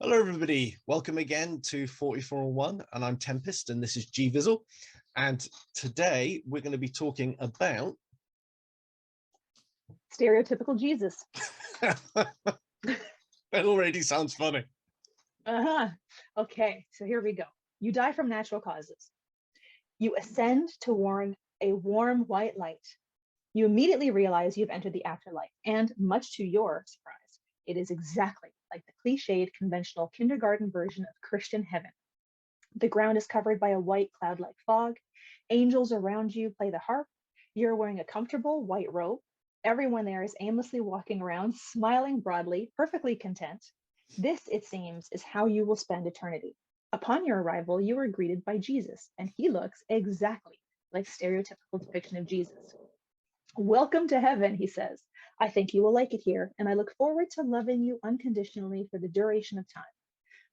Hello, everybody. Welcome again to 4401, and I'm Tempest, and this is GVizzle. And today we're going to be talking about Stereotypical Jesus. It already sounds funny. Okay, so here we go. You die from natural causes. You ascend toward a warm white light. You immediately realize you've entered the afterlife, and much to your surprise, it is exactly like the cliched, conventional kindergarten version of Christian heaven. The ground is covered by a white cloud-like fog. Angels around you play the harp. You're wearing a comfortable white robe. Everyone there is aimlessly walking around, smiling broadly, perfectly content. This, it seems, is how you will spend eternity. Upon your arrival, you are greeted by Jesus, and he looks exactly like stereotypical depiction of Jesus. Welcome to heaven, he says. I think you will like it here, and I look forward to loving you unconditionally for the duration of time.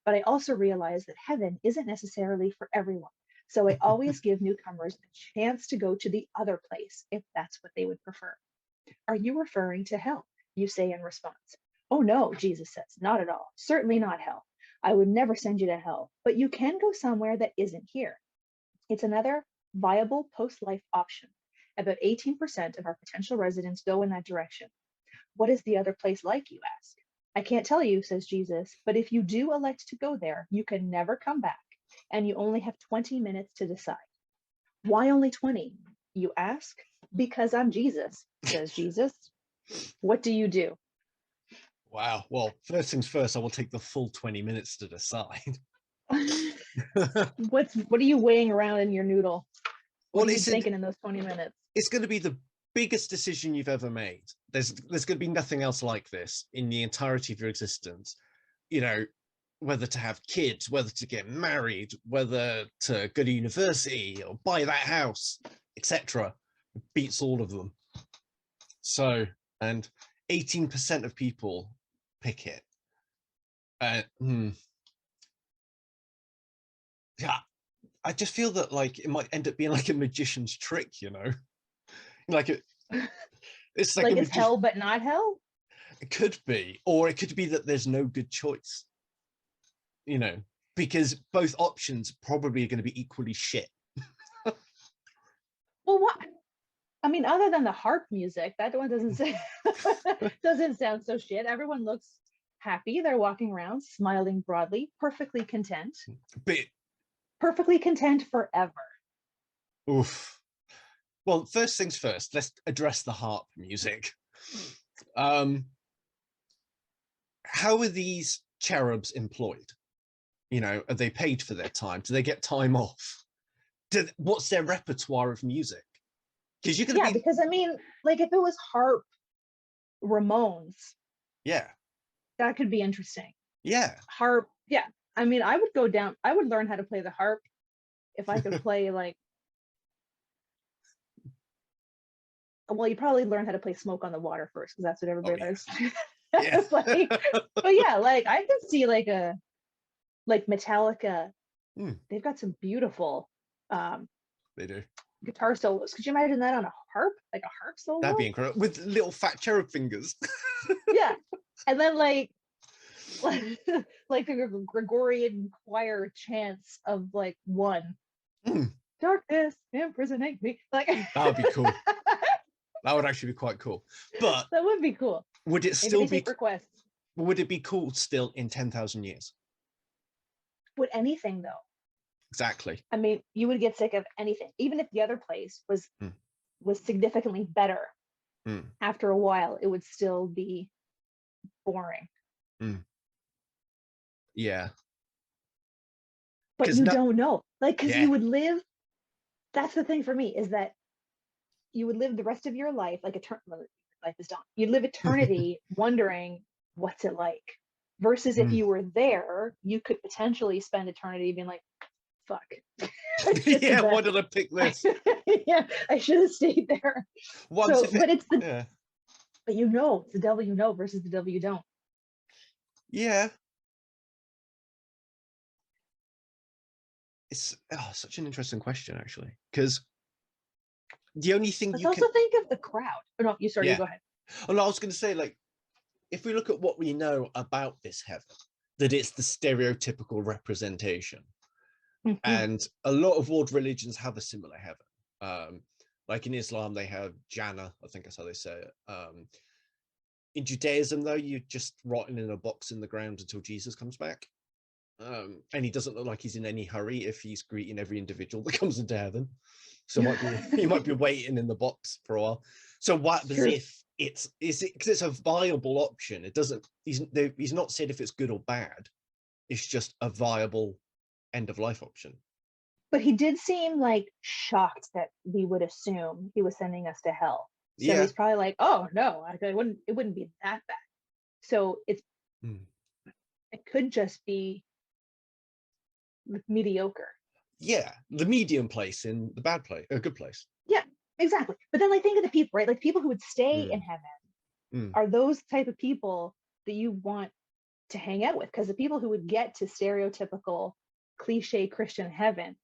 But I also realize that heaven isn't necessarily for everyone. So I always give newcomers a chance to go to the other place if that's what they would prefer. Are you referring to hell? You say in response. Oh no, Jesus says, not at all. Certainly not hell. I would never send you to hell, but you can go somewhere that isn't here. It's another viable post-life option. About 18% of our potential residents go in that direction. What is the other place like, you ask? I can't tell you, says Jesus, but if you do elect to go there, you can never come back, and you only have 20 minutes to decide. Why only 20, you ask? Because I'm Jesus, says Jesus. What do you do? Wow. Well, first things first, I will take the full 20 minutes to decide. What are you weighing around in your noodle? What are you it's thinking in those 20 minutes? It's going to be the biggest decision you've ever made. There's going to be nothing else like this in the entirety of your existence. You know, whether to have kids, whether to get married, whether to go to university or buy that house, etc. Beats all of them. So, and 18% of people pick it. Yeah, I just feel that like it might end up being like a magician's trick, you know, like it's like it's hell but not hell. It could be, or it could be that there's no good choice, you know, because both options probably are going to be equally shit. Well, what? I mean, other than the harp music, that one doesn't say doesn't sound so shit. Everyone looks happy. They're walking around, smiling broadly, perfectly content. But perfectly content forever. Oof. Well, first things first, let's address the harp music. How are these cherubs employed? You know, are they paid for their time? Do they get time off? What's their repertoire of music? Because you can because I mean, like if it was harp Ramones, yeah, that could be interesting. Yeah, harp, yeah. I mean, I would learn how to play the harp if I could play like, well, you probably learn how to play Smoke on the Water first, because that's what everybody learns. Yeah. But yeah, like I could see like Metallica. They've got some beautiful they do guitar solos. Could you imagine that on a harp, like a harp solo? That'd be incredible, with little fat cherub fingers. Yeah, and then like the Gregorian choir chants of like one. Darkness impersonate me. Like that would be cool. That would actually be quite cool. But that would be cool. Would it still be requests? Would it be cool still in 10,000 years? Would anything though? Exactly. I mean, you would get sick of anything, even if the other place was significantly better. After a while, it would still be boring. Yeah. But you don't know, like, because you would live. That's the thing for me, is that you would live the rest of your life like life is done. You'd live eternity wondering what's it like. Versus if you were there, you could potentially spend eternity being like, fuck. Yeah, why did I pick this? Yeah, I should have stayed there. But it's the but you know, it's the devil you know versus the devil you don't. Yeah. It's such an interesting question, actually, because the only thing Let's also think of the crowd. Oh, no, you go ahead. Oh, no, I was going to say, like, if we look at what we know about this heaven, that it's the stereotypical representation. Mhm. And a lot of world religions have a similar heaven. Like in Islam, they have Jannah, I think that's how they say it. In Judaism, though, you're just rotting in a box in the ground until Jesus comes back. And he doesn't look like he's in any hurry if he's greeting every individual that comes into heaven. So he might be waiting in the box for a while. So what as if it's because it's a viable option. It doesn't, he's not said if it's good or bad. It's just a viable end of life option. But he did seem like shocked that we would assume he was sending us to hell. So he's probably like, oh no, it wouldn't be that bad. So it could just be mediocre. Yeah, the medium place in the bad place, a good place. Yeah, exactly. But then like think of the people, right? Like people who would stay in heaven are those type of people that you want to hang out with, because the people who would get to stereotypical cliche Christian heaven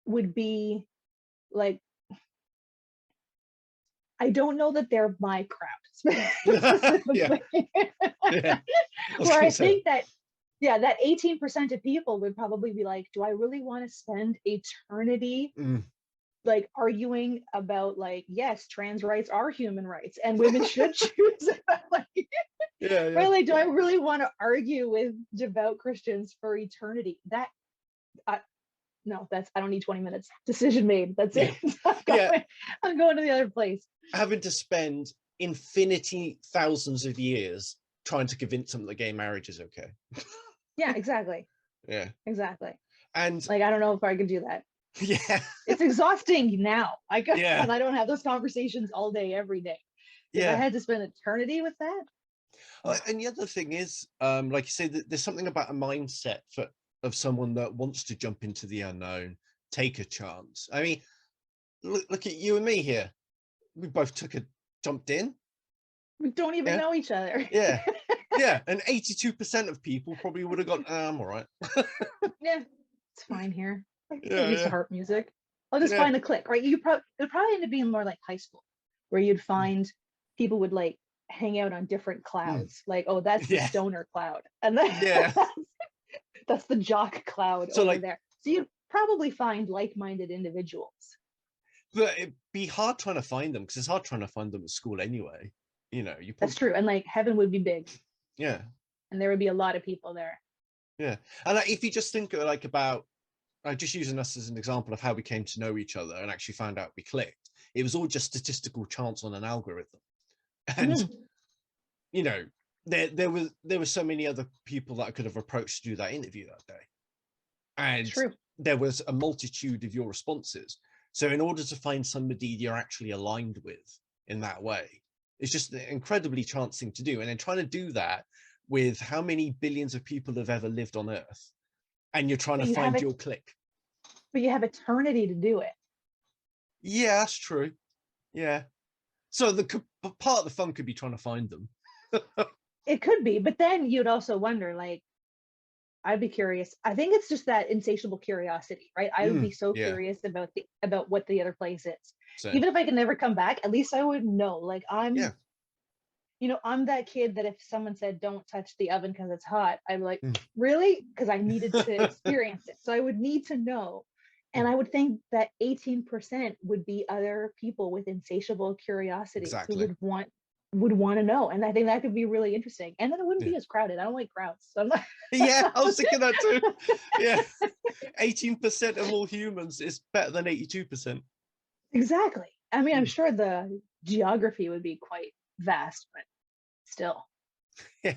would be like, I don't know that they're my crowd. Yeah. Where I think that, yeah, that 18% of people would probably be like, do I really want to spend eternity like arguing about like, yes, trans rights are human rights and women should choose about, like, really, do I really want to argue with devout Christians for eternity? That no, I don't need 20 minutes. Decision made. That's it. I'm going to the other place. Having to spend infinity thousands of years trying to convince them that gay marriage is okay. Yeah, exactly. Yeah. Exactly. And like, I don't know if I could do that. Yeah. It's exhausting now. And I don't have those conversations all day, every day. If I had to spend eternity with that. And the other thing is, like you say, there's something about a mindset of someone that wants to jump into the unknown, take a chance. I mean, look at you and me here. We both jumped in. We don't even know each other. Yeah. And 82% of people probably would have gone, I'm all right. Yeah, it's fine here. Get used to harp music. I'll just find a clique, right? It would probably end up being more like high school, where you'd find people would like hang out on different clouds. Like, oh, that's the stoner cloud. And then that's the jock cloud over there. So you'd probably find like-minded individuals. But it'd be hard trying to find them, because it's hard trying to find them at school anyway. You know, that's true. And like heaven would be big. Yeah. And there would be a lot of people there. Yeah. And if you just think like about, just using us as an example of how we came to know each other and actually found out we clicked, it was all just statistical chance on an algorithm. And you know, there were so many other people that I could have approached to do that interview that day, and there was a multitude of your responses. So in order to find somebody you're actually aligned with in that way, it's just an incredibly chance thing to do. And then trying to do that with how many billions of people have ever lived on Earth, and you're trying to find your clique. But you have eternity to do it. Yeah, that's true. Yeah. So part of the fun could be trying to find them. It could be, but then you'd also wonder, like, I'd be curious. I think it's just that insatiable curiosity, right? I would be so curious about what the other place is. Same. Even if I could never come back, at least I would know. Like I'm that kid that if someone said don't touch the oven because it's hot, I'd be like, really? Because I needed to experience it. So I would need to know. And I would think that 18% would be other people with insatiable curiosity who would want to know. And I think that could be really interesting. And then it wouldn't be as crowded. I don't like crowds. So yeah, I was thinking that too. Yeah. 18% of all humans is better than 82%. Exactly. I mean, I'm sure the geography would be quite vast, but still. Yeah.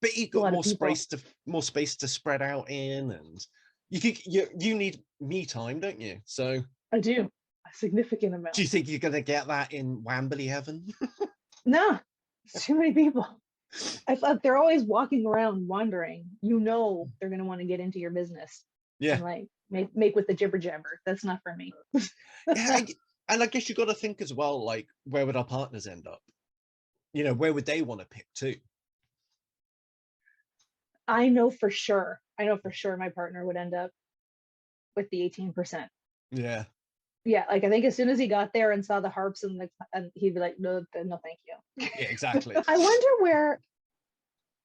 But you've got more space to spread out in, and you need me time, don't you? So I do, a significant amount. Do you think you're gonna get that in Wambley heaven? No, it's too many people. I thought they're always walking around wandering. You know they're gonna want to get into your business. Yeah. And like make with the jibber jabber. That's not for me. Yeah, and I guess you got to think as well, like, where would our partners end up? You know, where would they want to pick too? I know for sure my partner would end up with the 18%. Yeah. Yeah, like I think as soon as he got there and saw the harps and he'd be like, no, thank you. Yeah, exactly. I wonder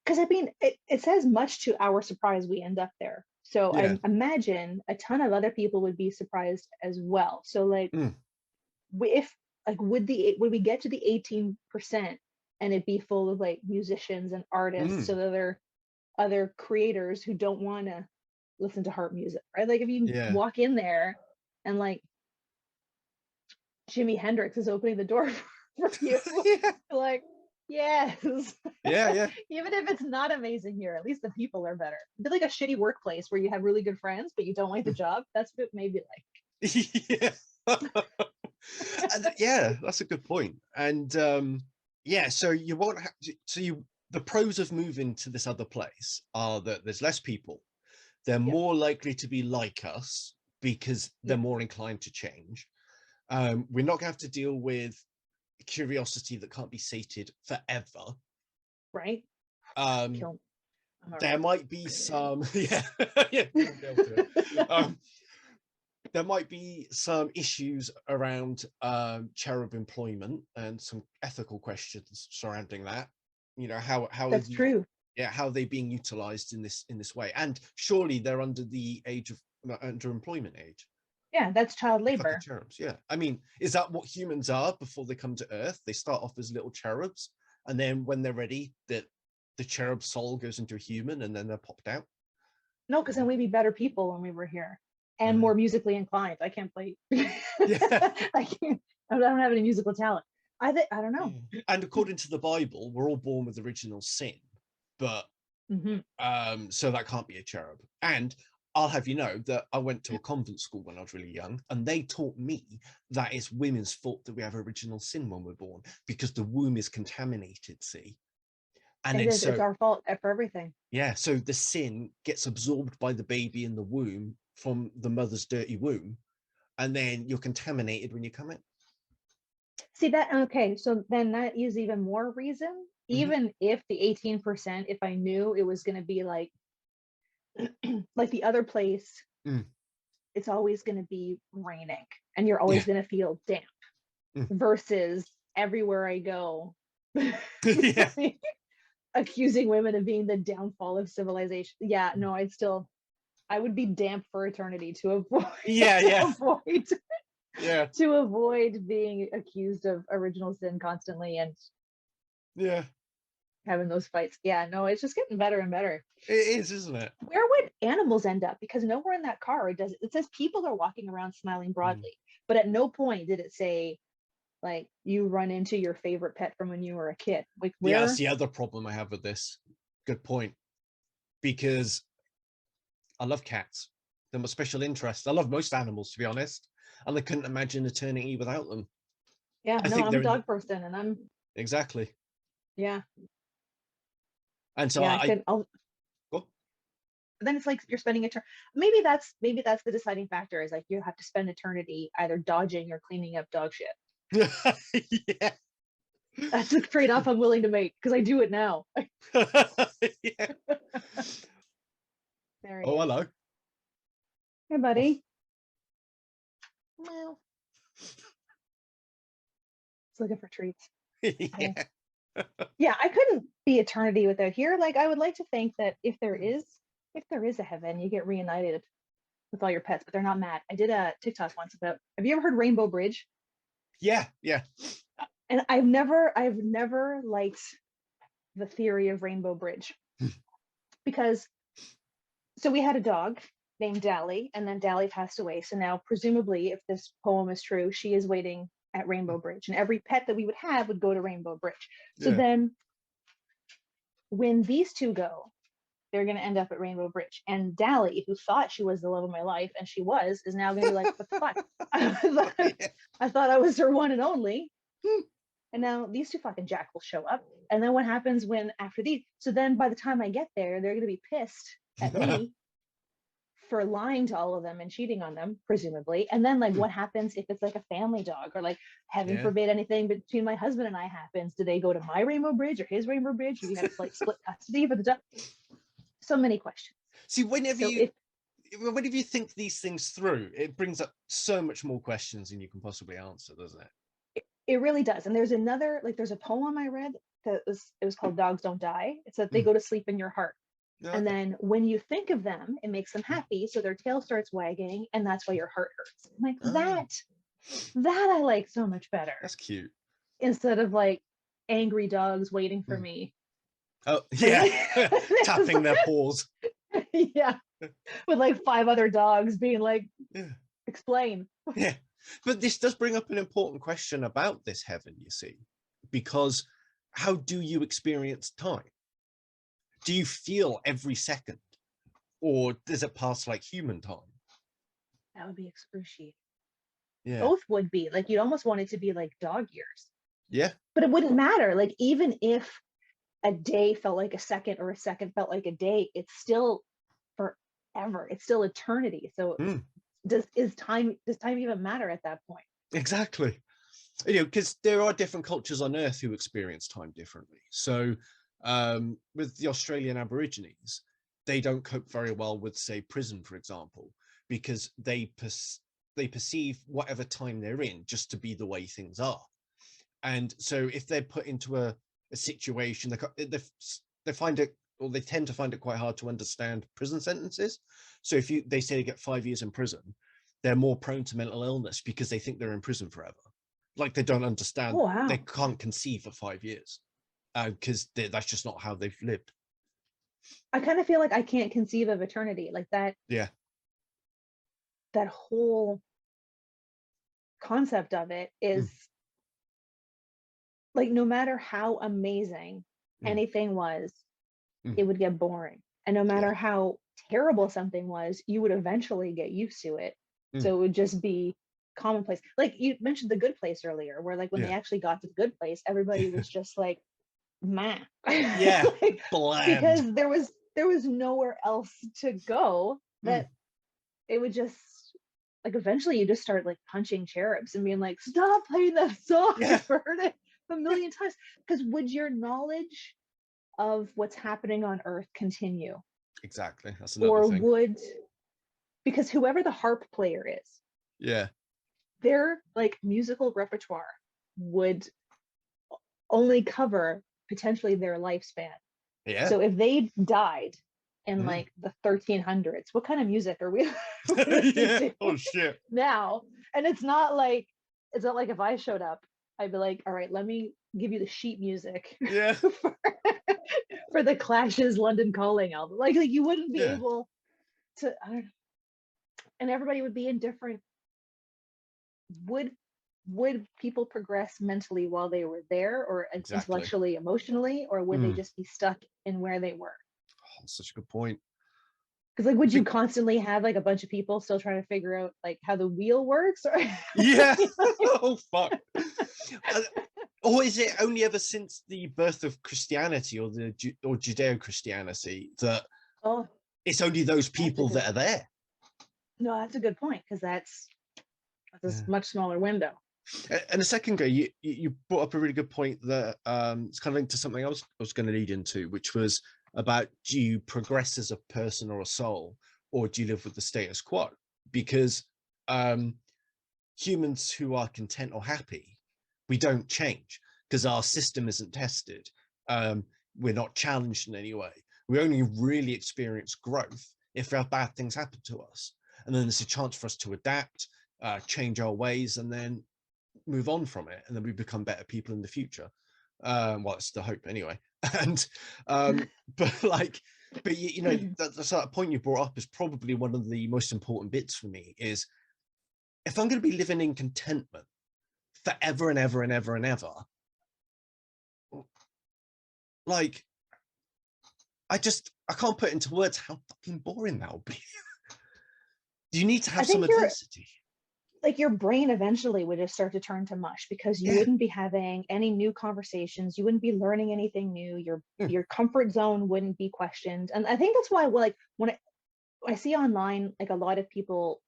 because I mean, it says much to our surprise we end up there. So Yeah. I imagine a ton of other people would be surprised as well. So like, Mm. if like would we get to the 18% and it be full of like musicians and artists Mm. and other creators who don't want to listen to harp music, right? Like if you Yeah. walk in there and like Jimi Hendrix is opening the door for you, Yeah. like, yes. Yeah. Yeah. Even if it's not amazing here, at least the people are better. It's like a shitty workplace where you have really good friends, but you don't like the job. That's what maybe like. Yeah. Yeah, that's a good point. And yeah, so you won't have to, so you the pros of moving to this other place are that there's less people. They're Yep. more likely to be like us because they're Yep. more inclined to change. We're not going to have to deal with curiosity that can't be sated forever. Right? Um, Kill. there might be some, yeah, yeah, there might be some issues around cherub employment and some ethical questions surrounding that. You know, how That's true. yeah, how are they being utilized in this way? And surely they're under the age of underemployment age. Yeah, that's child Fucking labor. cherubs, yeah. I mean, is that what humans are before they come to Earth? They start off as little cherubs, and then when they're ready, the cherub soul goes into a human, and then they're popped out. No, because then we'd be better people when we were here and more musically inclined. I can't play. Yeah. I can't. I don't have any musical talent. I don't know. Yeah. And according to the Bible, we're all born with original sin, but so that can't be a cherub. And I'll have you know that I went to a convent school when I was really young, and they taught me that it's women's fault that we have original sin when we're born because the womb is contaminated. See, and It then is. It's so our fault for everything. yeah, so the sin gets absorbed by the baby in the womb from the mother's dirty womb, and then you're contaminated when you come in. See that? Okay, so then that is even more reason. Even if the 18%, if I knew it was going to be like the other place, it's always going to be raining and you're always going to feel damp versus everywhere I go Yeah. accusing women of being the downfall of civilization. Yeah, no, I would be damp for eternity to avoid to avoid being accused of original sin constantly and having those fights. Yeah, no, it's just getting better and better. It is, isn't it? Where would animals end up? Because nowhere in that car it says people are walking around smiling broadly, but at no point did it say like you run into your favorite pet from when you were a kid. Like where? Yeah, that's the other problem I have with this. Good point. Because I love cats. They're my special interest. I love most animals, to be honest. And I couldn't imagine eternity without them. Yeah, no, I'm a dog person and I'm exactly. Yeah. And so yeah, then it's like you're spending maybe that's the deciding factor is like you have to spend eternity either dodging or cleaning up dog shit. Yeah. That's a trade-off I'm willing to make because I do it now. Yeah. Oh, hello. Hey, buddy. Well, it's looking for treats. Yeah. Yeah, I couldn't be eternity without here. Like, I would like to think that if there is a heaven, you get reunited with all your pets, but they're not mad. I did a TikTok once about. Have you ever heard Rainbow Bridge? Yeah. And I've never liked the theory of Rainbow Bridge because so we had a dog named Dally, and then Dally passed away. So now, presumably, if this poem is true, she is waiting at Rainbow Bridge, and every pet that we would have would go to Rainbow Bridge. So then, when these two go, they're going to end up at Rainbow Bridge. And Dally, who thought she was the love of my life, and she was, is now going to be like, what the fuck? I thought I was her one and only. And now these two fucking jackals show up. And then what happens when after these? So then by the time I get there, they're going to be pissed at me for lying to all of them and cheating on them, presumably. And then like what happens if it's like a family dog or like heaven forbid anything between my husband and I happens? Do they go to my Rainbow Bridge or his Rainbow Bridge? Do we have to like split custody for the dog? So many questions. See, whenever you think these things through, it brings up so much more questions than you can possibly answer, doesn't it? It really does. And there's a poem I read that it was called Dogs Don't Die. It's that they go to sleep in your heart. Yeah, And okay. then when you think of them, it makes them happy. So their tail starts wagging, and that's why your heart hurts. I'm like, Ah, that I like so much better. that's cute. Instead of like angry dogs waiting for Mm. me. Oh, Like, yeah. Tapping their paws. yeah. With like 5 other dogs being like, Yeah. explain. Yeah. But this does bring up an important question about this heaven, you see, because how do you experience time? Do you feel every second, or does it pass like human time? That would be excruciating. Yeah. Both would be. Like, you'd almost want it to be like dog years. Yeah. But it wouldn't matter. Like, even if a day felt like a second or a second felt like a day, it's still forever. It's still eternity. So Mm, does time even matter at that point? exactly. You know, because there are different cultures on Earth who experience time differently. So with the Australian Aborigines, they don't cope very well with, say, prison, for example, because they perceive whatever time they're in just to be the way things are. And so if they're put into a situation, they find it, or they tend to find it quite hard to understand prison sentences. So if they say they get 5 years in prison, they're more prone to mental illness because they think they're in prison forever. Like, they don't understand, Oh they wow. can't conceive of 5 years because that's just not how they've lived. I kind of feel like I can't conceive of eternity. Like Yeah. that whole concept of it Mm, is like, no matter how amazing mm, anything was, mm. it would get boring. And no Yeah. matter how terrible something was, you would eventually get used to it. Mm, So it would just be commonplace. Like, you mentioned The Good Place earlier, where like when they yeah. actually got to The Good Place, everybody was just like, meh. Yeah. Like, Bland. because there was nowhere else to go, Mm, that it would just, like, eventually you just start like punching cherubs and being like, stop playing that song. yeah. I've heard it a million times. Because would your knowledge of what's happening on Earth continue? Exactly. That's another Or thing. would, because whoever the harp player is, Yeah. their like musical repertoire would only cover potentially their lifespan. Yeah. So if they died in Mm. like the 1300s, what kind of music are we listening Yeah. to Oh shit. now? And it's not like if I showed up, I'd be like, all right, let me give you the sheet music Yeah. for, for the Clash's London Calling album. Like you wouldn't be Yeah. able to, I don't know, and everybody would be in different. Would people progress mentally while they were there, or Exactly. intellectually, emotionally, or would they Mm. just be stuck in where they were? Oh, such a good point. Because like, would you Be- constantly have like a bunch of people still trying to figure out like how the wheel works, or yeah. Oh fuck. Or is it only ever since the birth of Christianity or Judeo-Christianity that oh, it's only those that's a people good that are point. there? No, that's a good point, because that's a Yeah. much smaller window. And a second ago, you brought up a really good point that it's kind of linked to something I was going to lead into, which was about, do you progress as a person or a soul, or do you live with the status quo? Because humans who are content or happy, we don't change because our system isn't tested. We're not challenged in any way. We only really experience growth if our bad things happen to us. And then there's a chance for us to adapt, change our ways, and then move on from it, and then we become better people in the future. Well, it's the hope anyway. And but like, but you know, that's that point you brought up is probably one of the most important bits for me. Is if I'm going to be living in contentment forever and ever and ever and ever, like, I can't put into words how fucking boring that will be. You need to I have some think you're adversity. like, your brain eventually would just start to turn to mush, because you Yeah. wouldn't be having any new conversations, you wouldn't be learning anything new, Mm, your comfort zone wouldn't be questioned. And I think that's why, like, when I see online like a lot of people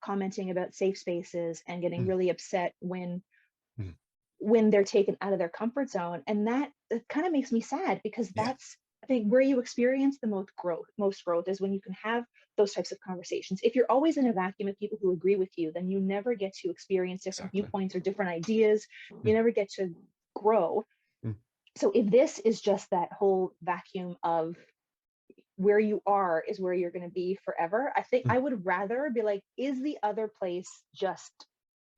commenting about safe spaces and getting mm, really upset when mm. they're taken out of their comfort zone, and that kind of makes me sad, because Yeah, that's, I think, where you experience the most growth is when you can have those types of conversations. If you're always in a vacuum of people who agree with you, then you never get to experience different exactly. viewpoints or different ideas. You Mm, never get to grow. mm. So if this is just that whole vacuum of where you are is where you're going to be forever, I think I would rather be like, is the other place just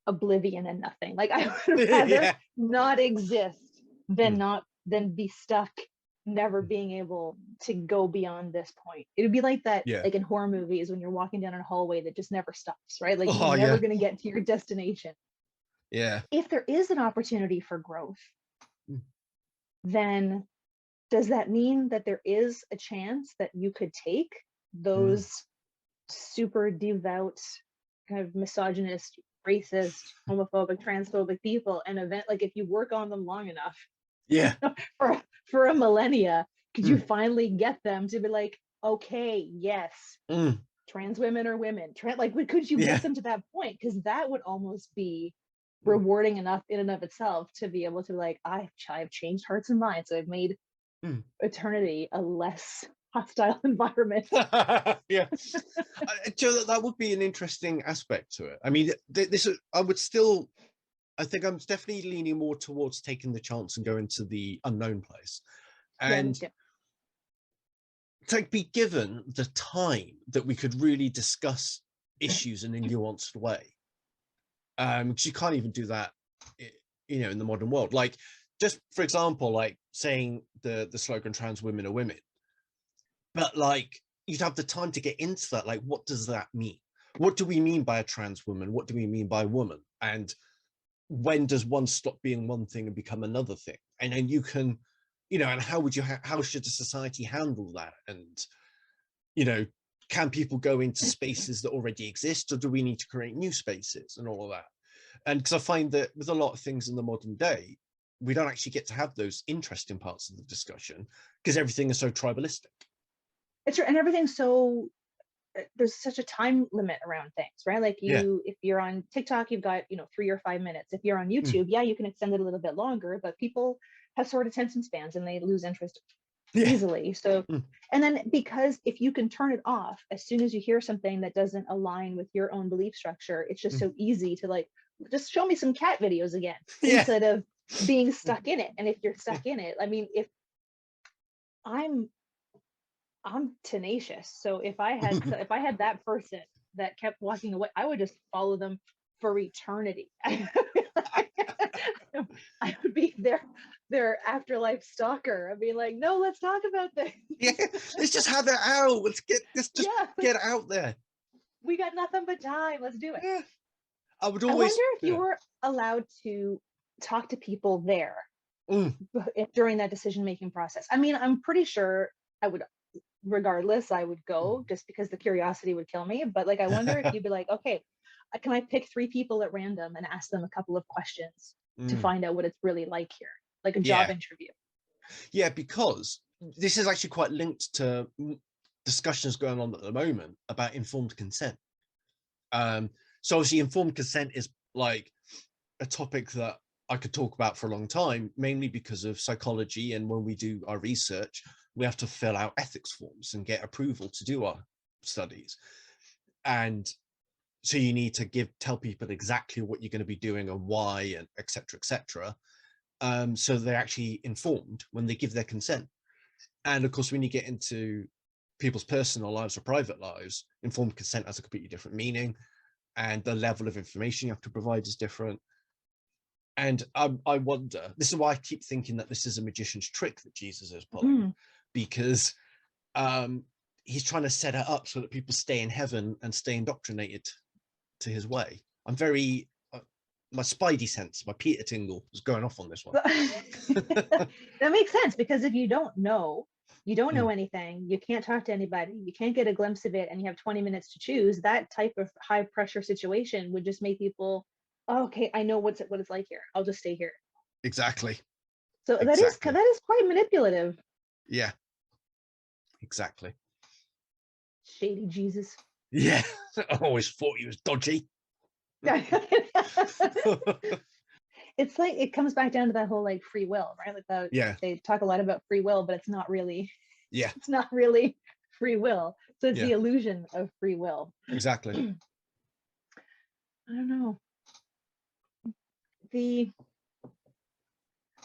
oblivion and nothing? Like, I would rather Yeah. not exist Mm. than be stuck never being able to go beyond this point. It would be like that, Yeah. like in horror movies when you're walking down a hallway that just never stops, right? Like, Oh you're never yeah. going to get to your destination. Yeah. If there is an opportunity for growth, Mm. then does that mean that there is a chance that you could take Mm. those super devout, kind of misogynist, racist, homophobic, transphobic people and event, like if you work on them long enough, Yeah. for a millennia, could you Mm. finally get them to be like, okay, yes, Mm. trans women are women, like could you Yeah. get them to that point? Because that would almost be Mm. rewarding enough in and of itself to be able to be like, I've changed hearts and minds, so I've made Mm. eternity a less hostile environment. Yeah. Joe, that would be an interesting aspect to it. I mean, this I would still. I think I'm definitely leaning more towards taking the chance and going to the unknown place, Yeah, me and too. to be given the time that we could really discuss issues in a nuanced way. Because you can't even do that, in the modern world. Like, just for example, like saying the slogan "trans women are women," but like you'd have the time to get into that. Like, what does that mean? What do we mean by a trans woman? What do we mean by woman? And when does one stop being one thing and become another thing? And then you can, and how would you, how should a society handle that? And, you know, can people go into spaces that already exist, or do we need to create new spaces and all of that? And because I find that with a lot of things in the modern day, we don't actually get to have those interesting parts of the discussion because everything is so tribalistic. It's true, and everything's so, there's such a time limit around things, right? Like, Yeah. if you're on TikTok, you've got 3 or 5 minutes. If you're on YouTube, yeah, you can extend it a little bit longer, but people have short attention spans and they lose interest Yeah. easily. So, and then because if you can turn it off as soon as you hear something that doesn't align with your own belief structure, it's just so easy to like, just show me some cat videos again, Yeah. instead of being stuck in it. And if you're stuck in it, I mean, if I'm tenacious, so if I had that person that kept walking away, I would just follow them for eternity. I would be their afterlife stalker. I'd be like, no, let's talk about this. Yeah, let's just have it out. Let's just Yeah, get it out there. we got nothing but time. Let's do it. Yeah. I would I always. wonder if you were allowed to talk to people there during that decision-making process. I mean, I'm pretty sure I would, regardless, I would go just because the curiosity would kill me. But like, I wonder if you'd be like, okay, can I pick 3 people at random and ask them a couple of questions to find out what it's really like here, like a job interview? Yeah, because this is actually quite linked to discussions going on at the moment about informed consent. So obviously informed consent is like a topic that I could talk about for a long time, mainly because of psychology. And when we do our research, we have to fill out ethics forms and get approval to do our studies. And so you need to tell people exactly what you're going to be doing and why, and et cetera, so they're actually informed when they give their consent. And of course, when you get into people's personal lives or private lives, informed consent has a completely different meaning, and the level of information you have to provide is different. And I wonder, this is why I keep thinking that this is a magician's trick that Jesus is pulling, because he's trying to set it up so that people stay in heaven and stay indoctrinated to his way. I'm very, my spidey sense, my Peter tingle is going off on this one. That makes sense, because if you don't know anything, you can't talk to anybody, you can't get a glimpse of it, and you have 20 minutes to choose, that type of high pressure situation would just make people, oh, okay, I know what it's like here, I'll just stay here. Exactly. So that is quite manipulative. Yeah, exactly. Shady Jesus. Yeah, I always thought he was dodgy. It's like, it comes back down to that whole like free will, right? Like they talk a lot about free will, but it's not really free will. So it's the illusion of free will. Exactly. I don't know.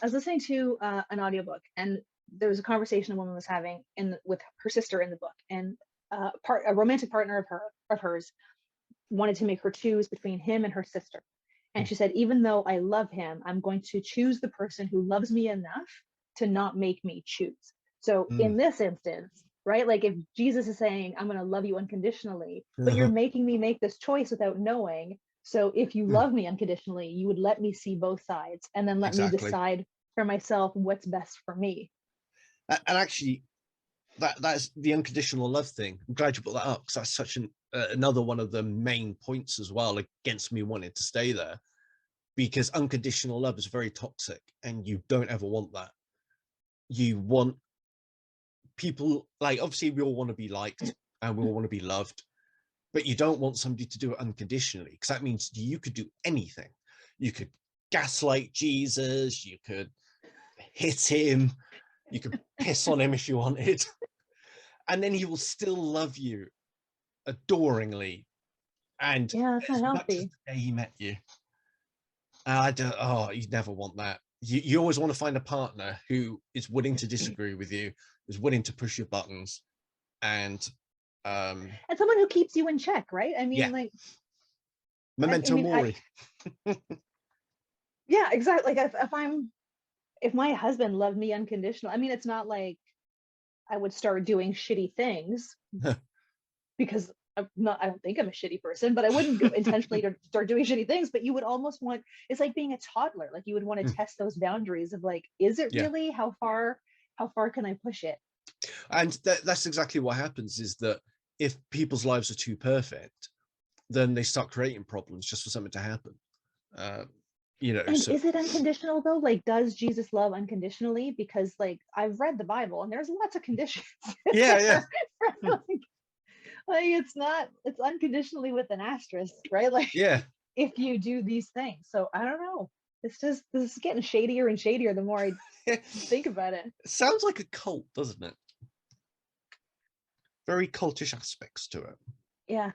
I was listening to an audiobook, and there was a conversation a woman was having with her sister in the book, and a romantic partner of hers wanted to make her choose between him and her sister. And she said, even though I love him, I'm going to choose the person who loves me enough to not make me choose. So in this instance, right, like if Jesus is saying, I'm going to love you unconditionally, but you're making me make this choice without knowing. So if you love me unconditionally, you would let me see both sides and then let me decide for myself what's best for me. And actually, that's the unconditional love thing. I'm glad you brought that up, because that's such another one of the main points as well against me wanting to stay there, because unconditional love is very toxic, and you don't ever want that. You want people, like, obviously we all want to be liked and we all want to be loved, but you don't want somebody to do it unconditionally, because that means you could do anything. You could gaslight Jesus, you could hit him, you could piss on him if you wanted, and then he will still love you adoringly. And yeah, that's not healthy. The day he met you, you never want that. You always want to find a partner who is willing to disagree with you, is willing to push your buttons, and someone who keeps you in check, right? I mean, like memento mori. Yeah, exactly. Like if my husband loved me unconditional, I mean, it's not like I would start doing shitty things because I don't think I'm a shitty person, but I wouldn't go intentionally to start doing shitty things. But you would almost want, it's like being a toddler. Like you would want to test those boundaries of like, is it really, how far can I push it? And that's exactly what happens, is that if people's lives are too perfect, then they start creating problems just for something to happen. You know, and is it unconditional though? Like, does Jesus love unconditionally? Because like I've read the Bible and there's lots of conditions. Yeah. Like it's unconditionally with an asterisk, right? Like if you do these things. So I don't know. This is getting shadier and shadier the more I think about it. It sounds like a cult, doesn't it? Very cultish aspects to it. Yeah.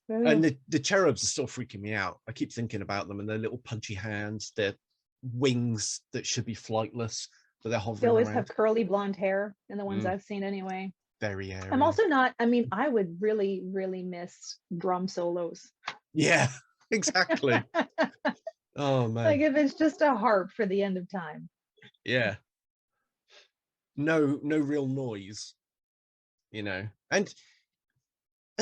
And the cherubs are still freaking me out. I keep thinking about them and their little punchy hands, their wings that should be flightless, but they're hovering. They always around. Have curly blonde hair in the ones I've seen anyway. Very airy. I'm also not, I mean, I would really, really miss drum solos. Yeah, exactly. Oh man. Like if it's just a harp for the end of time. Yeah. No real noise, you know. And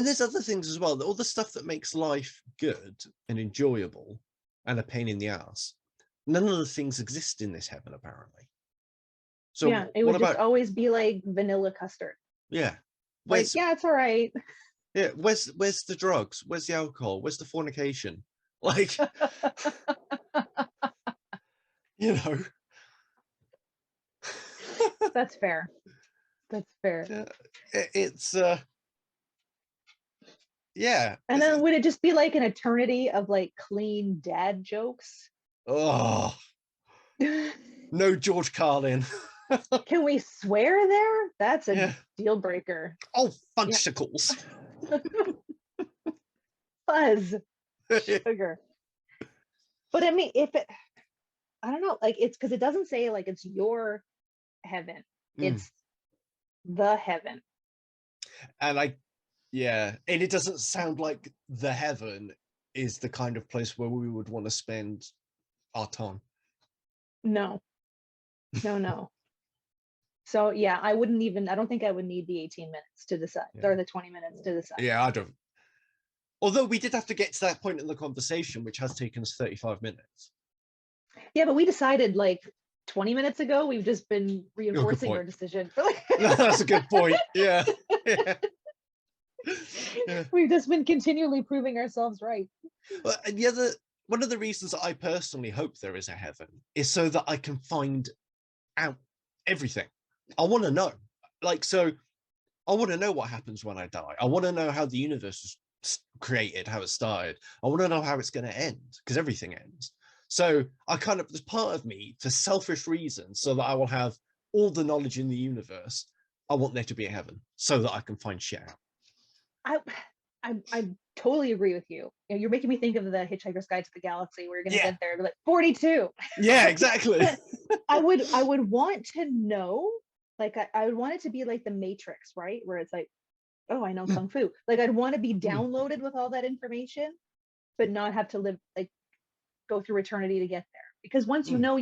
there's other things as well, all the stuff that makes life good and enjoyable and a pain in the ass. None of the things exist in this heaven, apparently. So yeah, it would just always be like vanilla custard. Yeah. Like, yeah, it's all right. Yeah, where's the drugs? Where's the alcohol? Where's the fornication? Like, you know. That's fair. That's fair. It's yeah. And then would it just be like an eternity of like clean dad jokes? Oh. No George Carlin. Can we swear there? That's a deal breaker. Oh, fudgesicles. Fuzz. Sugar. But I mean, I don't know, like it's because it doesn't say like it's your heaven. It's the heaven. And and it doesn't sound like the heaven is the kind of place where we would want to spend our time. No. So yeah, I don't think I would need the 18 minutes to decide, or the 20 minutes to decide. Yeah, I don't. Although we did have to get to that point in the conversation, which has taken us 35 minutes. Yeah, but we decided like 20 minutes ago. We've just been reinforcing our decision. No, that's a good point. Yeah. We've just been continually proving ourselves right. Well, and one of the reasons that I personally hope there is a heaven is so that I can find out everything. I want to know. Like, so I want to know what happens when I die. I want to know how the universe was created, how it started. I want to know how it's going to end, because everything ends. So there's part of me, for selfish reasons, so that I will have all the knowledge in the universe, I want there to be a heaven so that I can find shit out. I totally agree with you. You know, you're making me think of the Hitchhiker's Guide to the Galaxy, where you're gonna Yeah, get there and be like 42. yeah, exactly. But I would want to know, like I would want it to be like the Matrix, right? Where it's like, oh, I know Kung Fu. Like I'd want to be downloaded with all that information, but not have to live like go through eternity to get there. Because once you know,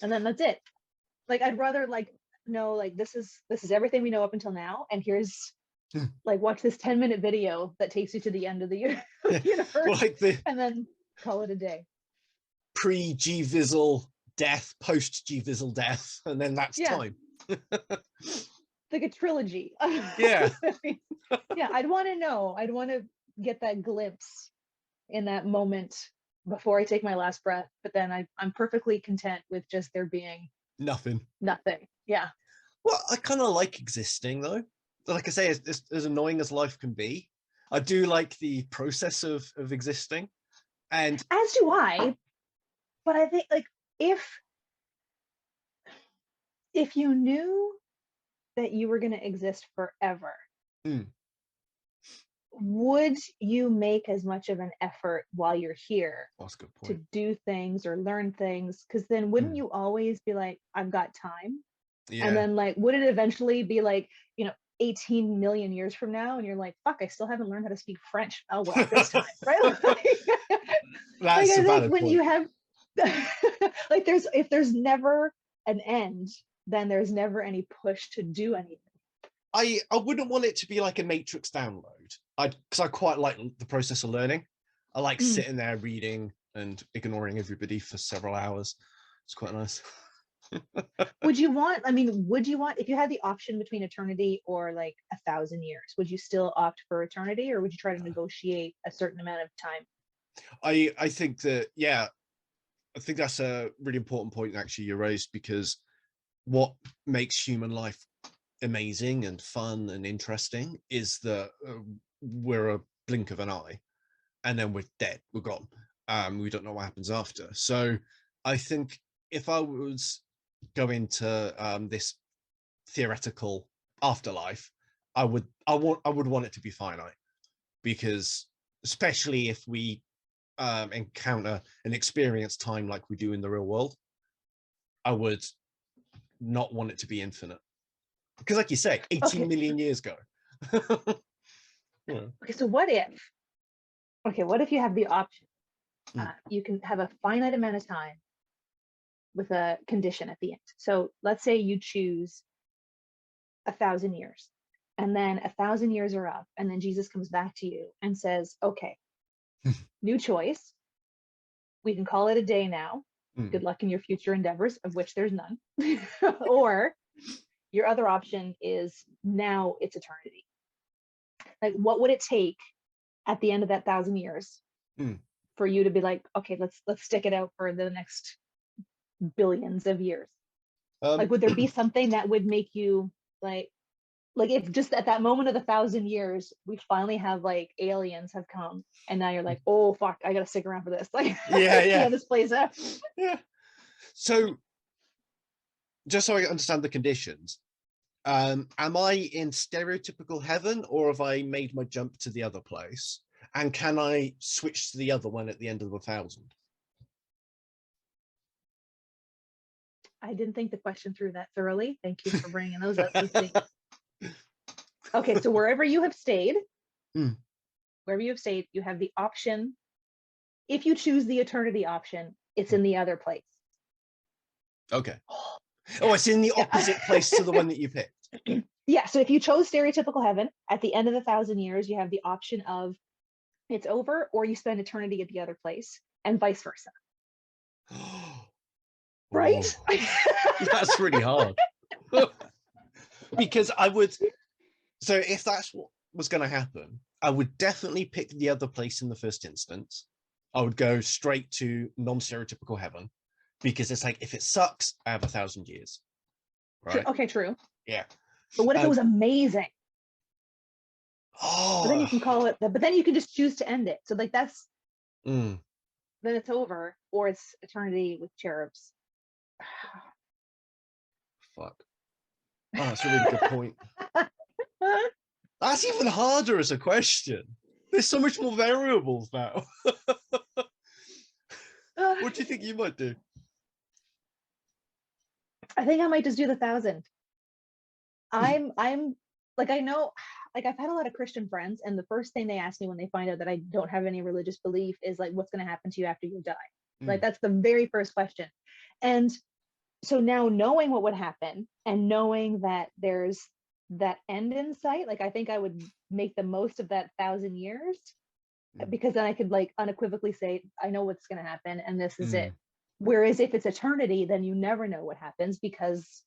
and then that's it. Like I'd rather like know like this is everything we know up until now, and here's like watch this 10-minute video that takes you to the end of the universe, Like the and then call it a day. pre-GVizzle death, post-GVizzle death, and then that's time. Like a trilogy. Yeah. Yeah, I'd want to know. I'd want to get that glimpse in that moment before I take my last breath. But then I'm perfectly content with just there being Nothing. Yeah. Well, I kind of like existing though. Like I say, as annoying as life can be, I do like the process of existing. And as do I. But I think like if you knew that you were going to exist forever, would you make as much of an effort while you're here that's a good point. to do things or learn things? Because then wouldn't you always be like, I've got time? Yeah. And then like, would it eventually be like, 18 million years from now, and you're like, fuck, I still haven't learned how to speak French. Oh well, this time, right? That's like, a valid when point. you have like if there's never an end, then there's never any push to do anything. I wouldn't want it to be like a Matrix download. Because I quite like the process of learning. I like sitting there reading and ignoring everybody for several hours. It's quite nice. Would you want if you had the option between eternity or like 1,000 years, would you still opt for eternity, or would you try to negotiate a certain amount of time? I think that, yeah, I think that's a really important point actually you raised, because what makes human life amazing and fun and interesting is that we're a blink of an eye and then we're dead, we're gone. We don't know what happens after. So I think if I was going to this theoretical afterlife, I would want it to be finite, because especially if we encounter and experience time like we do in the real world, I would not want it to be infinite, because like you say, 18 million years ago. Okay, so what if you have the option, you can have a finite amount of time with a condition at the end. So let's say you choose 1,000 years, and then 1,000 years are up, and then Jesus comes back to you and says, okay, new choice, we can call it a day now, good luck in your future endeavors, of which there's none. Or your other option is now it's eternity. Like, what would it take at the end of that 1,000 years for you to be like, okay, let's stick it out for the next billions of years? Like, would there be something that would make you like if just at that moment of the 1,000 years, we finally have like aliens have come, and now you're like, oh fuck, I gotta stick around for this. Like, see how this plays out. Yeah. So, just so I understand the conditions, am I in stereotypical heaven, or have I made my jump to the other place? And can I switch to the other one at the end of 1,000? I didn't think the question through that thoroughly. Thank you for bringing those up. Okay, so wherever you have stayed, you have the option. If you choose the eternity option, it's in the other place. Okay. Oh, it's in the opposite place to the one that you picked. Yeah, so if you chose stereotypical heaven, at the end of the 1,000 years, you have the option of it's over, or you spend eternity at the other place, and vice versa. Right? That's really hard. Because so if that's what was going to happen, I would definitely pick the other place in the first instance. I would go straight to non-stereotypical heaven, because it's like, if it sucks, I have 1,000 years. Right? Okay, true. Yeah. But what if it was amazing? Oh. But then you can call it, but then you can just choose to end it. So like that's, then it's over, or it's eternity with cherubs. Fuck. Oh, that's a really good point. That's even harder as a question. There's so much more variables now. What do you think you might do? I think I might just do the 1,000. I'm like, I know, like, I've had a lot of Christian friends, and the first thing they ask me when they find out that I don't have any religious belief is like, what's going to happen to you after you die? Like, that's the very first question. And so now, knowing what would happen and knowing that there's that end in sight, like, I think I would make the most of that 1,000 years, because then I could like unequivocally say, I know what's going to happen and this is it. Whereas if it's eternity, then you never know what happens, because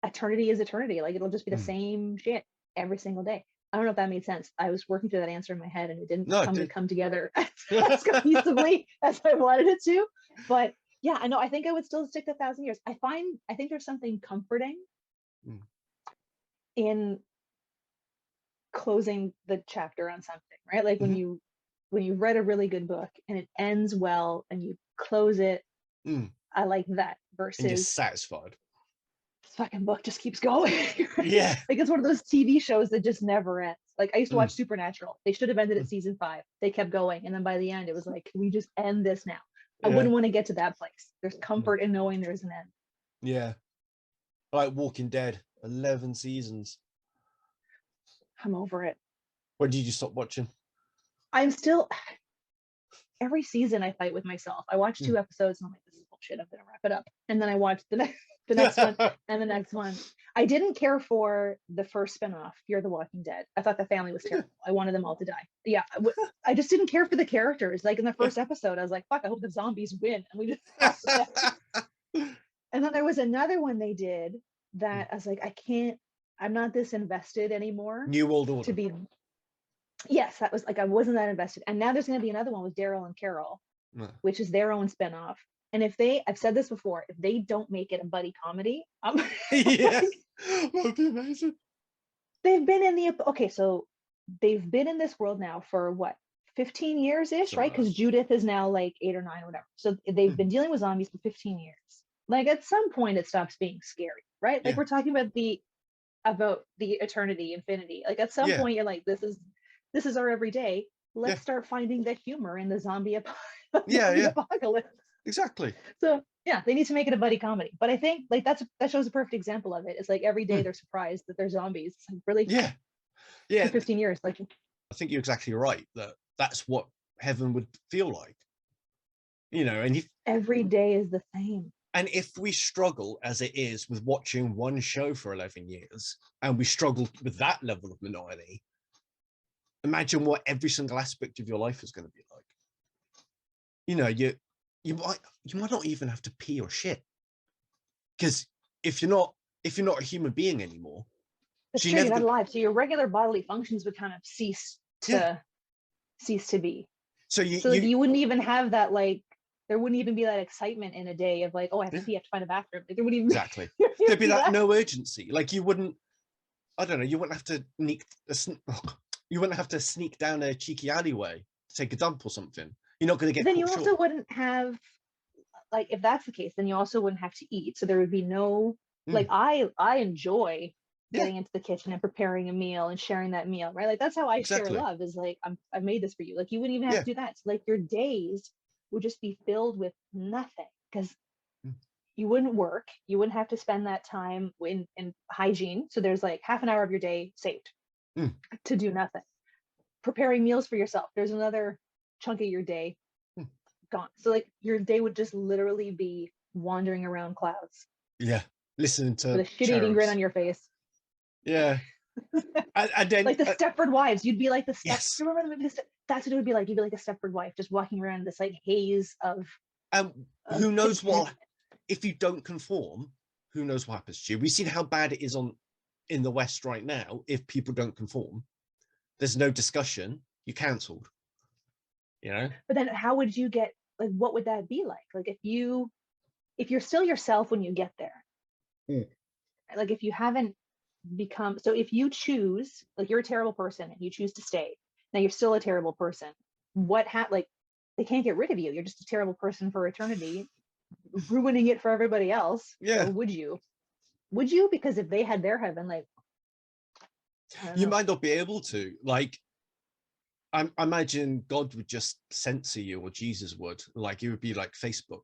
eternity is eternity. Like, it'll just be the same shit every single day. I don't know if that made sense. I was working through that answer in my head and it didn't come together as cohesively as I wanted it to. But yeah, I know, I think I would still stick to 1,000 years. I think there's something comforting in closing the chapter on something, right? Like when you've read a really good book and it ends well and you close it, I like that versus, and you're satisfied. This fucking book just keeps going. Right? Yeah. Like, it's one of those TV shows that just never ends. Like, I used to watch Supernatural. They should have ended at season 5. They kept going. And then by the end, it was like, can we just end this now? I wouldn't want to get to that place. There's comfort in knowing there's an end. Yeah. Like Walking Dead, 11 seasons. I'm over it. When did you stop watching? I'm still, every season I fight with myself. I watch 2 episodes and I'm like, this is bullshit, I'm gonna wrap it up. And then I watch the next one and the next one. I didn't care for the first spinoff, Fear the Walking Dead. I thought the family was terrible. I wanted them all to die. Yeah, I just didn't care for the characters. Like in the first episode, I was like, fuck, I hope the zombies win. And we just and then there was another one they did that I was like, I'm not this invested anymore. New World Order. To be, yes, that was like, I wasn't that invested. And now there's going to be another one with Daryl and Carol, which is their own spinoff. And I've said this before, if they don't make it a buddy comedy, yeah, that would be amazing. They've been in this world now for what, 15 years-ish, right? Because Judith is now like 8 or 9 or whatever. So they've been dealing with zombies for 15 years. Like, at some point it stops being scary, right? Like, we're talking about the eternity, infinity. Like, at some point you're like, this is our everyday. Let's start finding the humor in the zombie apocalypse. Exactly. So yeah, they need to make it a buddy comedy. But I think like that shows a perfect example of it. It's like every day they're surprised that they're zombies. It's like, really? Yeah. For 15 years. Like, I think you're exactly right. That's what heaven would feel like. You know, and every day is the same. And if we struggle as it is with watching one show for 11 years, and we struggle with that level of monotony, imagine what every single aspect of your life is going to be like. You know, you might not even have to pee or shit, because if you're not a human being anymore, that's true, you're not alive. So your regular bodily functions would kind of cease to be. So you wouldn't even have that, like, there wouldn't even be that excitement in a day of like, oh, I have to pee, I have to find a bathroom. Like, there wouldn't even exactly. There'd be that no urgency. Like, you wouldn't, I don't know, you wouldn't have to sneak down a cheeky alleyway to take a dump or something. You're not going to get. Then you also wouldn't have, like, if that's the case, then you also wouldn't have to eat. So there would be no, like, I enjoy getting into the kitchen and preparing a meal and sharing that meal, right? Like, that's how I share love, is like, I've made this for you. Like, you wouldn't even have to do that. So like, your days would just be filled with nothing, because you wouldn't work. You wouldn't have to spend that time in hygiene. So there's like half an hour of your day saved to do nothing. Preparing meals for yourself, there's another chunk of your day gone. So like, your day would just literally be wandering around clouds. Yeah, listening to with a shit-eating grin on your face. Yeah. and then like the Stepford Wives, you'd be like the Stepford. Remember the movie? That's what it would be like. You'd be like a Stepford wife, just walking around this like haze of. Who knows what? If you don't conform, who knows what happens to you? We've seen how bad it is in the West right now. If people don't conform, there's no discussion. You're cancelled. You know. But then, how would you get? Like, what would that be like? Like, if you're still yourself when you get there. Like, if you haven't become, so if you choose, like, you're a terrible person and you choose to stay, now you're still a terrible person. Like, they can't get rid of you. You're just a terrible person for eternity, ruining it for everybody else. Yeah. Or would you? Because if they had their heaven, like, I don't You know. might not be able to. Like, I imagine God would just censor you, or Jesus would. Like, it would be like Facebook.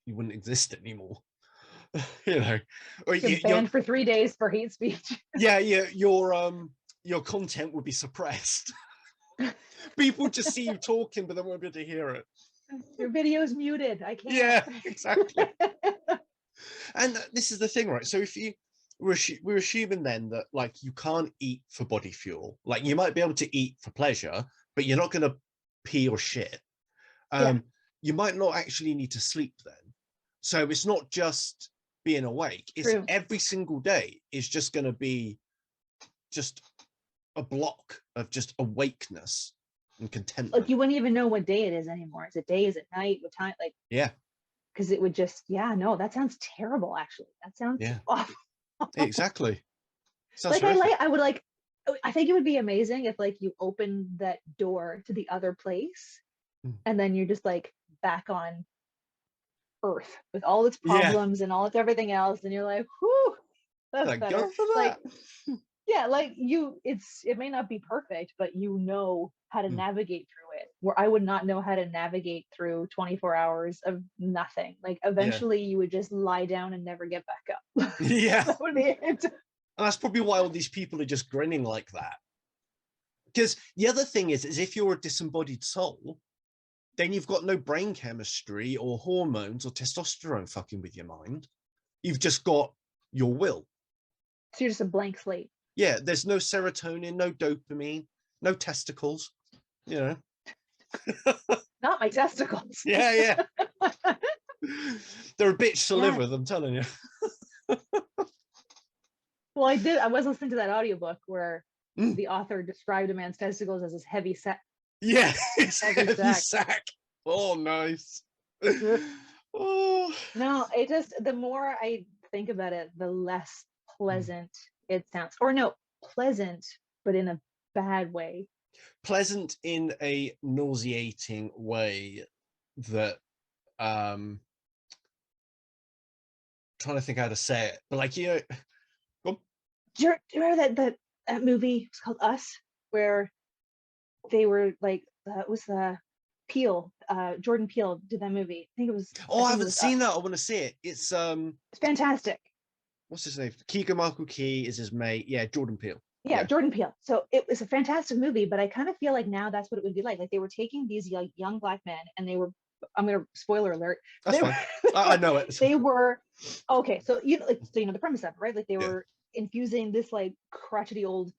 You wouldn't exist anymore. You know, or You're banned for 3 days for hate speech. yeah, your content would be suppressed. People just see you talking, but they won't be able to hear it. Your video's muted. I can't. Yeah, exactly. And this is the thing, right? So if we're assuming then that like you can't eat for body fuel. Like you might be able to eat for pleasure, but you're not going to pee or shit. Yeah. You might not actually need to sleep then. So it's not just being awake. It's True. every single day is just going to be just a block of just awakeness and contentment. Like you wouldn't even know what day it is anymore. Is it day? Is it night? What time? Like, yeah, because it would just, yeah, no, that sounds terrible. Actually, that sounds awful. exactly. Like I would like, I think it would be amazing if like you opened that door to the other place, and then you're just like back on Earth with all its problems and all its everything else, and you're like, whew, that's like, better. go for that. Like, yeah, like it may not be perfect, but you know how to navigate through it, where I would not know how to navigate through 24 hours of nothing. Like eventually you would just lie down and never get back up. Yeah. That would be it. And that's probably why all these people are just grinning like that. Because the other thing is if you're a disembodied soul, then you've got no brain chemistry or hormones or testosterone fucking with your mind. You've just got your will. So you're just a blank slate. Yeah, there's no serotonin, no dopamine, no testicles, you know. Not my testicles. Yeah. They're a bitch to live with, I'm telling you. Well, I was listening to that audiobook where the author described a man's testicles as his heavy sack. Yeah, it's heavy sack. Oh, nice. Oh. No, it just, the more I think about it, the less pleasant it sounds. Or no, pleasant, but in a bad way. Pleasant in a nauseating way that trying to think how to say it, but like, you know, do you remember that movie? It's called Us, where they were like, it was Peele, Jordan Peele did that movie. I think it was. I haven't seen that. I want to see it. It's fantastic. What's his name? Keegan-Michael Key is his mate. Yeah, Jordan Peele. Yeah, Jordan Peele. So it was a fantastic movie, but I kind of feel like now that's what it would be like. Like they were taking these young black men, and they were. I'm gonna spoiler alert. That's fine. I know it. They were okay. So you know the premise of it, right? Like they were infusing this like crotchety old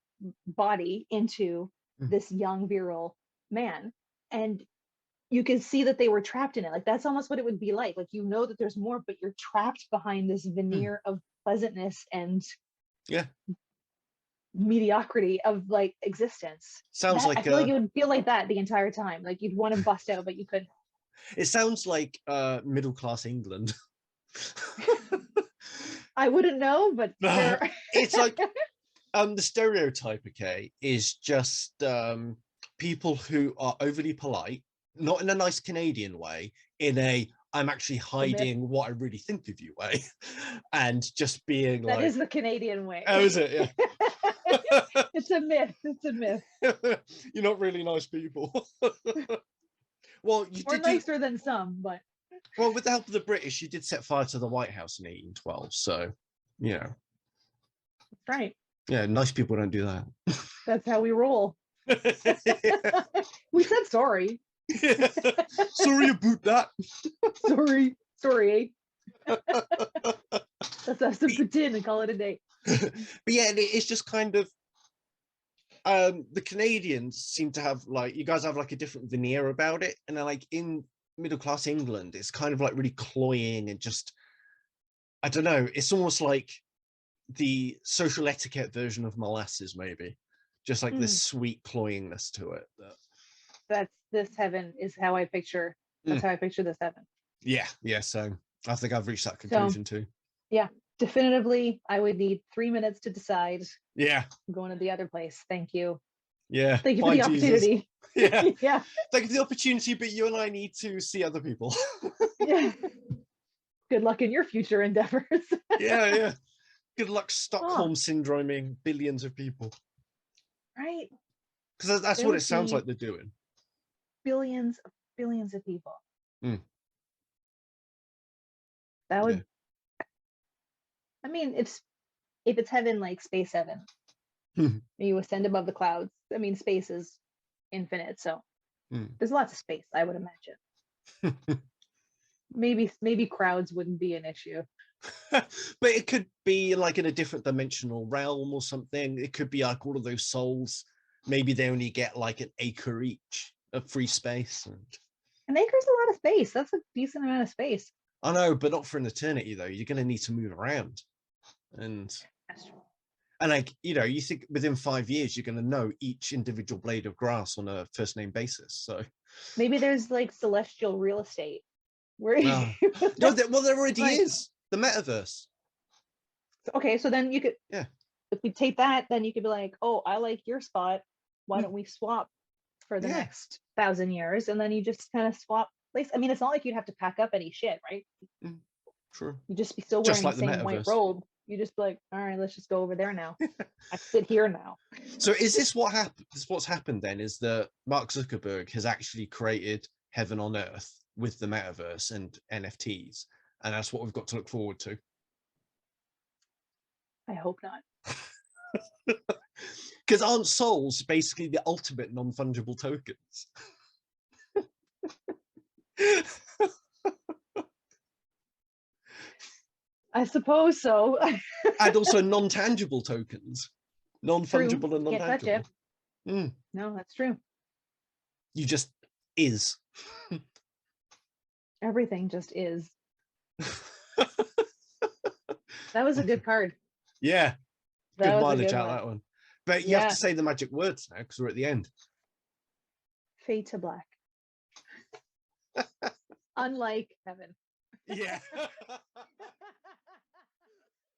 body into this young virile man, and you can see that they were trapped in it. Like that's almost what it would be like. Like you know that there's more, but you're trapped behind this veneer of pleasantness and mediocrity of like existence. Sounds like I feel like it would feel like that the entire time. Like you'd want to bust out, but you couldn't. It sounds like middle class England. I wouldn't know, but it's like the stereotype, okay, is just people who are overly polite, not in a nice Canadian way, in a I'm actually hiding what I really think of you way, and just being that is the Canadian way. Oh, is it? Yeah. It's a myth. It's a myth. You're not really nice people. Well, you More nicer than some, but well, with the help of the British, you did set fire to the White House in 1812. So, you know, that's right. Yeah, nice people don't do that. That's how we roll. We said sorry. Sorry about that. Sorry. Let's have some poutine and call it a day. But yeah, it's just kind of the Canadians seem to have like, you guys have like a different veneer about it, and then like in middle class England, it's kind of like really cloying and just, I don't know, it's almost like the social etiquette version of molasses, maybe, just like this sweet cloyingness to it. That's this heaven is how I picture. That's how I picture this heaven. Yeah. So I think I've reached that conclusion too. Yeah, definitively, I would need 3 minutes to decide. Yeah, I'm going to the other place. Thank you. Yeah. Thank you for the opportunity. Yeah. Yeah. Thank you for the opportunity, but you and I need to see other people. Yeah. Good luck in your future endeavors. Yeah. Good luck Stockholm syndroming billions of people. right? Because that's There what would it sounds be like they're doing. billions of people. Mm. That Yeah. would, I mean, if it's heaven, like space heaven, you ascend above the clouds. I mean, space is infinite, so there's lots of space, I would imagine. Maybe crowds wouldn't be an issue. But it could be like in a different dimensional realm or something. It could be like all of those souls. Maybe they only get like an acre each of free space. An acre's a lot of space. That's a decent amount of space. I know, but not for an eternity though. You're going to need to move around, and That's true. like you think within 5 years you're going to know each individual blade of grass on a first name basis. So Maybe there's like celestial real estate where no, well there already like, is the metaverse. okay, so then you could, Yeah, if we take that, then you could be like, oh, I like your spot. Why don't we swap for the yeah, next 1,000 years? And then you just kind of swap place. I mean, it's not like you'd have to pack up any shit, right? true. You'd just be still Just wearing like the the same white metaverse. robe. You just be like, all right, let's just go over there now. I sit here now. So is this what happened? What's happened then is that Mark Zuckerberg has actually created heaven on earth with the metaverse and NFTs, and that's what we've got to look forward to. I hope not. Because aren't souls basically the ultimate non-fungible tokens? I suppose so. And also non-tangible tokens, non-fungible True. and Can't touch it. non-tangible. No, that's true. You just is. Everything just is. That was a good card. Yeah, That good was a mileage good out one. that one. But you have to say the magic words now because we're at the end. Fade to black. Unlike heaven. Yeah.